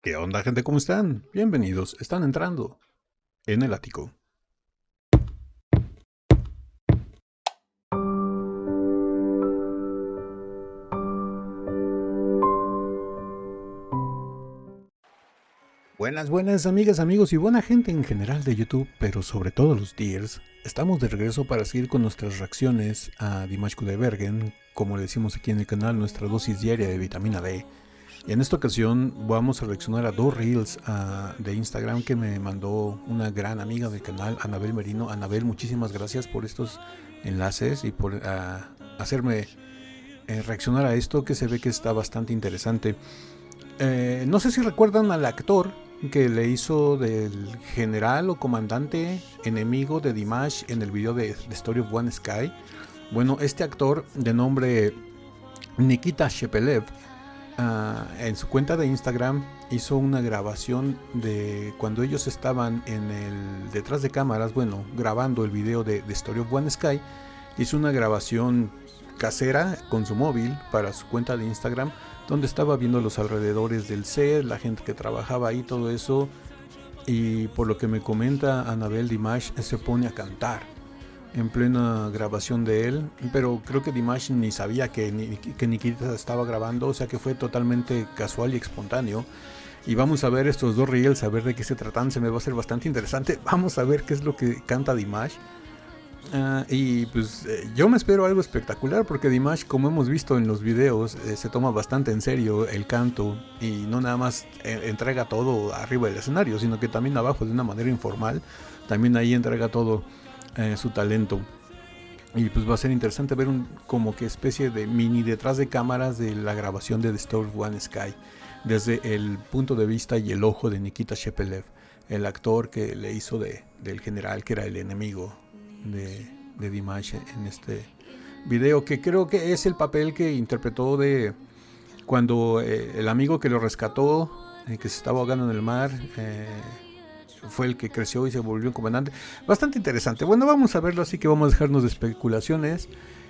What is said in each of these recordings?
¿Qué onda, gente? ¿Cómo están? Bienvenidos. Están entrando en el ático. Buenas, buenas amigas, amigos y buena gente en general de YouTube, pero sobre todo los Deers. Estamos de regreso para seguir con nuestras reacciones a Dimash Kudaibergen, como le decimos aquí en el canal, nuestra dosis diaria de vitamina D. Y en esta ocasión vamos a reaccionar a dos reels de Instagram que me mandó una gran amiga del canal, Anabel Merino. Anabel, muchísimas gracias por estos enlaces y por hacerme reaccionar a esto, que se ve que está bastante interesante. No sé si recuerdan al actor que le hizo del general o comandante enemigo de Dimash en el video de The Story of One Sky. Bueno, este actor de nombre Nikita Shepelev, en su cuenta de Instagram hizo una grabación de cuando ellos estaban en el detrás de cámaras, bueno, grabando el video de The Story of One Sky. Hizo una grabación casera con su móvil para su cuenta de Instagram, donde estaba viendo los alrededores del set, la gente que trabajaba ahí, todo eso. Y por lo que me comenta Anabel, Dimash se pone a cantar en plena grabación de él, pero creo que Dimash ni sabía que Nikita estaba grabando, o sea que fue totalmente casual y espontáneo. Y vamos a ver estos dos reels, a ver de qué se tratan, se me va a hacer bastante interesante. Vamos a ver qué es lo que canta Dimash. Y pues yo me espero algo espectacular, porque Dimash, como hemos visto en los videos, se toma bastante en serio el canto y no nada más entrega todo arriba del escenario, sino que también abajo de una manera informal, también ahí entrega todo su talento. Y pues va a ser interesante ver como que especie de mini detrás de cámaras de la grabación de The Story of One Sky, desde el punto de vista y el ojo de Nikita Shepelev, el actor que le hizo del general, que era el enemigo de Dimash en este video, que creo que es el papel que interpretó de cuando el amigo que lo rescató, que se estaba ahogando en el mar, fue el que creció y se volvió un comandante. Bastante interesante. Bueno, vamos a verlo, así que vamos a dejarnos de especulaciones.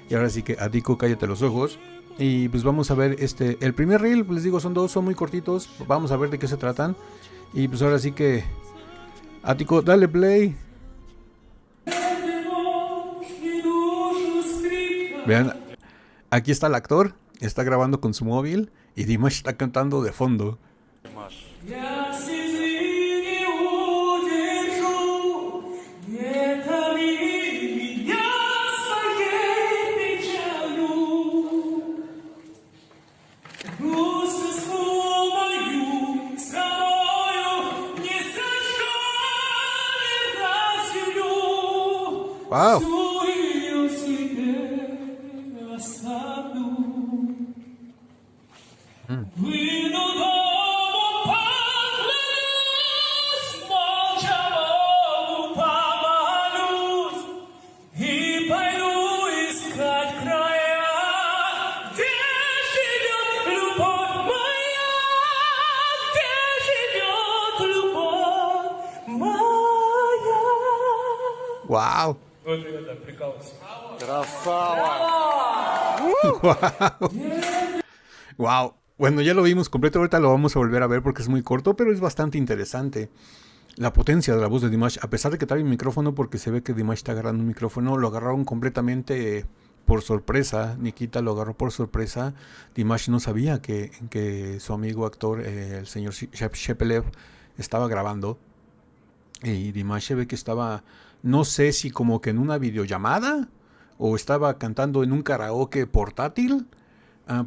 Y ahora sí que, Adiko, cállate los ojos. Y pues vamos a ver el primer reel, les digo, son dos, son muy cortitos. Vamos a ver de qué se tratan. Y pues ahora sí que, Adiko, dale play. Vean, aquí está el actor, está grabando con su móvil y Dimash está cantando de fondo. Wow. Wow. Вот это, прикалывайся. Красава! Wow. Bueno, ya lo vimos completo, ahorita lo vamos a volver a ver porque es muy corto, pero es bastante interesante. La potencia de la voz de Dimash, a pesar de que trae un micrófono, porque se ve que Dimash está agarrando un micrófono, lo agarraron completamente por sorpresa. Nikita lo agarró por sorpresa. Dimash no sabía que su amigo actor, el señor Shepelev, estaba grabando. Y Dimash se ve que estaba, no sé si como que en una videollamada o estaba cantando en un karaoke portátil,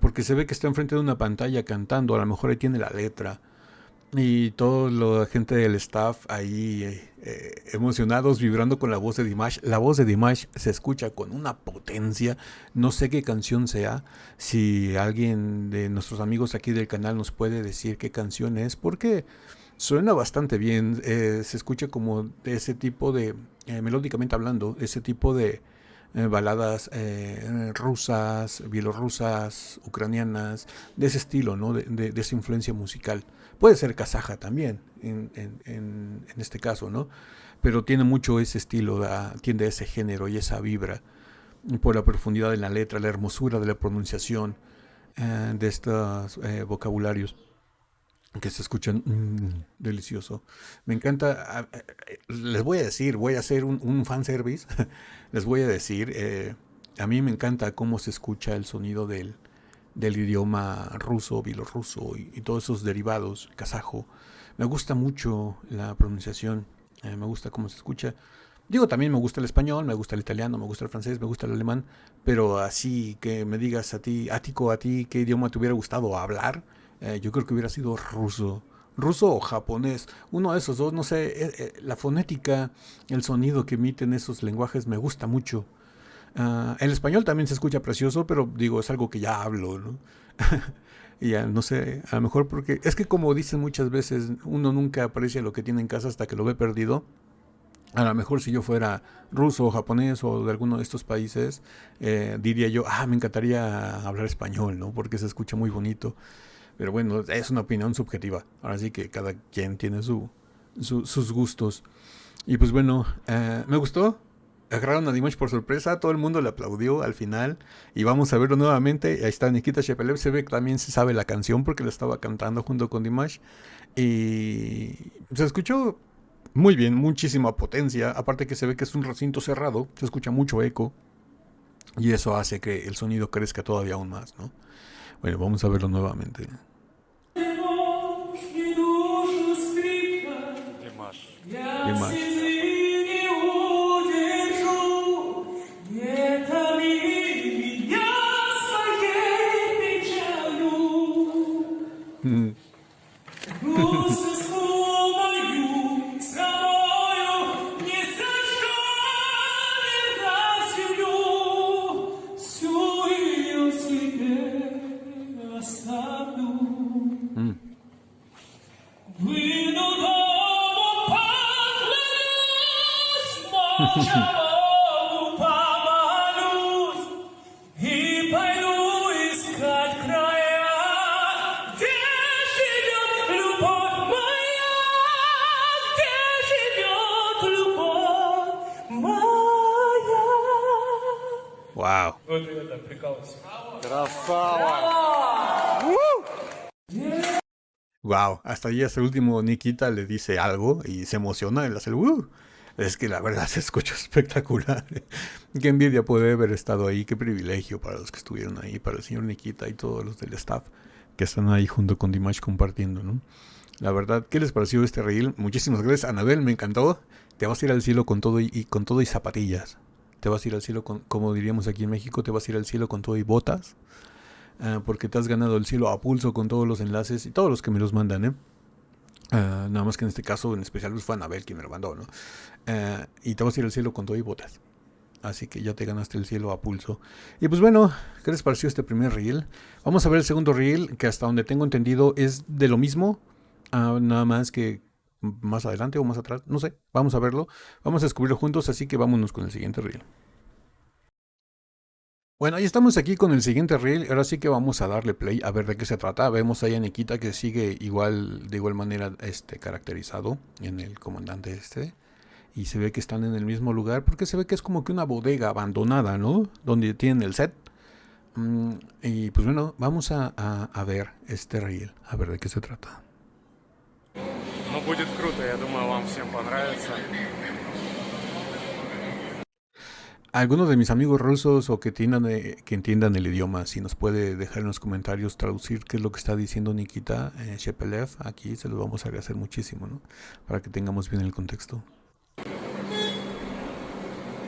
porque se ve que está enfrente de una pantalla cantando, a lo mejor ahí tiene la letra. Y toda la gente del staff ahí emocionados, vibrando con la voz de Dimash. La voz de Dimash se escucha con una potencia. No sé qué canción sea. Si alguien de nuestros amigos aquí del canal nos puede decir qué canción es, porque suena bastante bien. Se escucha como de ese tipo de, melódicamente hablando, ese tipo de baladas rusas, bielorrusas, ucranianas, de ese estilo, ¿no? De esa influencia musical. Puede ser kazaja también, en este caso, ¿no? Pero tiene mucho ese estilo, tiene ese género y esa vibra, por la profundidad de la letra, la hermosura de la pronunciación de estos vocabularios. que se escuchan delicioso. Me encanta. Les voy a decir, voy a hacer un fanservice. Les voy a decir, a mí me encanta cómo se escucha el sonido del idioma ruso, bielorruso y todos esos derivados, kazajo. Me gusta mucho la pronunciación, me gusta cómo se escucha. Digo, también me gusta el español, me gusta el italiano, me gusta el francés, me gusta el alemán, pero así que me digas a ti, Ático, a ti, ¿qué idioma te hubiera gustado hablar? Yo creo que hubiera sido ruso. Ruso o japonés, uno de esos dos, no sé, la fonética, el sonido que emiten esos lenguajes me gusta mucho. El español también se escucha precioso, pero digo, es algo que ya hablo, ¿no? Y ya, no sé, a lo mejor porque es que como dicen muchas veces, uno nunca aprecia lo que tiene en casa hasta que lo ve perdido. A lo mejor si yo fuera ruso o japonés o de alguno de estos países, diría yo, me encantaría hablar español, ¿no? Porque se escucha muy bonito. Pero bueno, es una opinión subjetiva. Ahora sí que cada quien tiene sus gustos. Y pues bueno, me gustó. Agarraron a Dimash por sorpresa, todo el mundo le aplaudió al final y vamos a verlo nuevamente. Ahí está Nikita Shepelev, se ve que también se sabe la canción porque la estaba cantando junto con Dimash y se escuchó muy bien, muchísima potencia, aparte que se ve que es un recinto cerrado, se escucha mucho eco y eso hace que el sonido crezca todavía aún más, ¿no? Bueno, vamos a verlo nuevamente. Dimash. Mm. Mm. Wow. Wow, hasta ahí hasta el último Nikita le dice algo y se emociona el hacer Es que la verdad se escucha espectacular. Qué envidia puede haber estado ahí, qué privilegio para los que estuvieron ahí, para el señor Nikita y todos los del staff que están ahí junto con Dimash compartiendo, ¿no? La verdad, ¿qué les pareció este reel? Muchísimas gracias, Anabel, me encantó. Te vas a ir al cielo con todo y con todo y zapatillas. Te vas a ir al cielo con, como diríamos aquí en México, te vas a ir al cielo con todo y botas. Porque te has ganado el cielo a pulso con todos los enlaces y todos los que me los mandan, ¿eh? Nada más que en este caso en especial fue Anabel quien me lo mandó, ¿no? Y te vas a ir al cielo con todo y botas. Así que ya te ganaste el cielo a pulso. Y pues bueno, ¿qué les pareció este primer reel? Vamos a ver el segundo reel, que hasta donde tengo entendido es de lo mismo. Nada más que más adelante o más atrás, no sé, vamos a verlo. Vamos a descubrirlo juntos, así que vámonos con el siguiente reel. Bueno, ya estamos aquí con el siguiente reel. Ahora sí que vamos a darle play a ver de qué se trata. Vemos ahí a Nikita que sigue igual, de igual manera, caracterizado en el comandante este. Y se ve que están en el mismo lugar porque se ve que es como que una bodega abandonada, ¿no? Donde tienen el set. Y pues bueno, vamos a ver este reel, a ver de qué se trata. No будет круто, я думаю, вам всем понравится. Algunos de mis amigos rusos o que entiendan el idioma, si nos puede dejar en los comentarios traducir qué es lo que está diciendo Nikita Shepelev, aquí se los vamos a agradecer muchísimo, ¿no? Para que tengamos bien el contexto.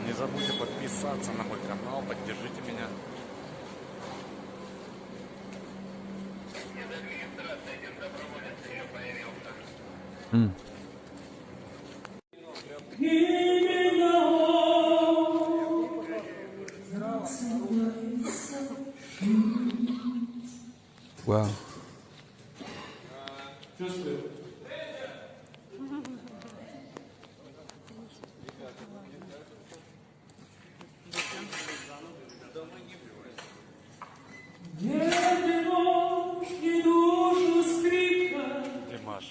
Не забудьте подписаться на мой канал, поддержите меня. Wow. Димаш.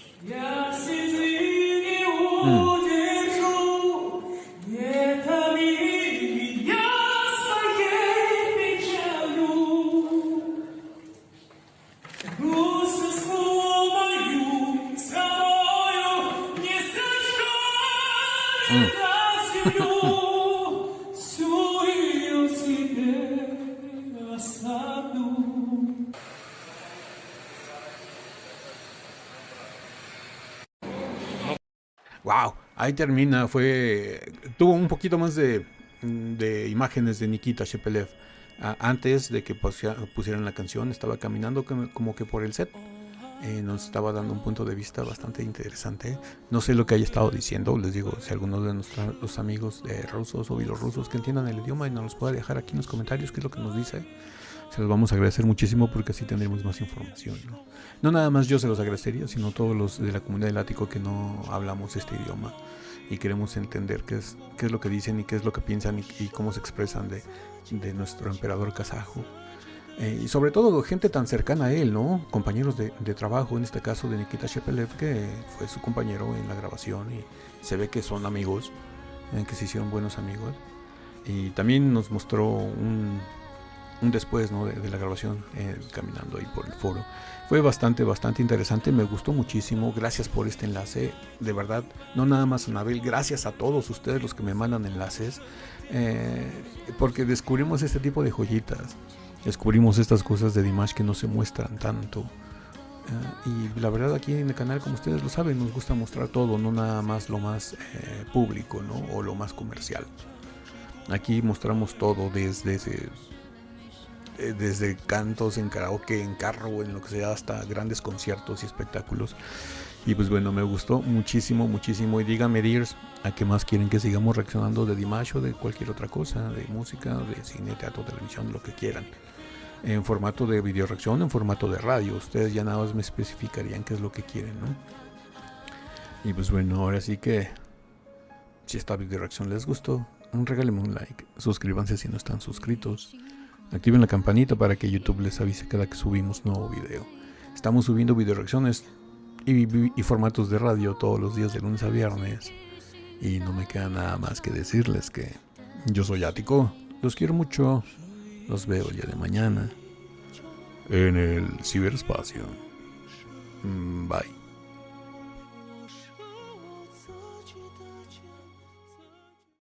Wow, ahí termina. Tuvo un poquito más de imágenes de Nikita Shepelev. Antes de que pusieran la canción, estaba caminando como que por el set. Nos estaba dando un punto de vista bastante interesante. No sé lo que haya estado diciendo. Les digo, si algunos de nuestros amigos rusos o bielorrusos que entiendan el idioma y nos los pueda dejar aquí en los comentarios qué es lo que nos dice, se los vamos a agradecer muchísimo porque así tendremos más información, ¿no? No nada más yo se los agradecería, sino todos los de la comunidad del Ático que no hablamos este idioma y queremos entender qué es lo que dicen y qué es lo que piensan y cómo se expresan de nuestro emperador kazajo. Y sobre todo gente tan cercana a él, ¿no? Compañeros de trabajo, en este caso de Nikita Shepelev, que fue su compañero en la grabación y se ve que son amigos, que se hicieron buenos amigos. Y también nos mostró un después, ¿no? de la grabación, caminando ahí por el foro. Fue bastante interesante, me gustó muchísimo. Gracias por este enlace, de verdad. No nada más a Anabel, gracias a todos ustedes los que me mandan enlaces, porque descubrimos este tipo de joyitas. Descubrimos estas cosas de Dimash que no se muestran tanto. Y la verdad, aquí en el canal, como ustedes lo saben, nos gusta mostrar todo, no nada más lo más público, ¿no? O lo más comercial. Aquí mostramos todo desde cantos en karaoke, en carro, en lo que sea, hasta grandes conciertos y espectáculos. Y pues bueno, me gustó muchísimo. Y díganme, dears, ¿a qué más quieren que sigamos reaccionando de Dimash o de cualquier otra cosa? De música, de cine, teatro, televisión, lo que quieran. En formato de video reacción, en formato de radio. Ustedes ya nada más me especificarían qué es lo que quieren, ¿no? Y pues bueno, ahora sí que, si esta video reacción les gustó, regálenme un like, suscríbanse si no están suscritos, activen la campanita para que YouTube les avise cada que subimos nuevo video. Estamos subiendo video reacciones y formatos de radio todos los días de lunes a viernes. Y no me queda nada más que decirles que yo soy Ático, los quiero mucho, los veo el día de mañana en el ciberespacio. Bye.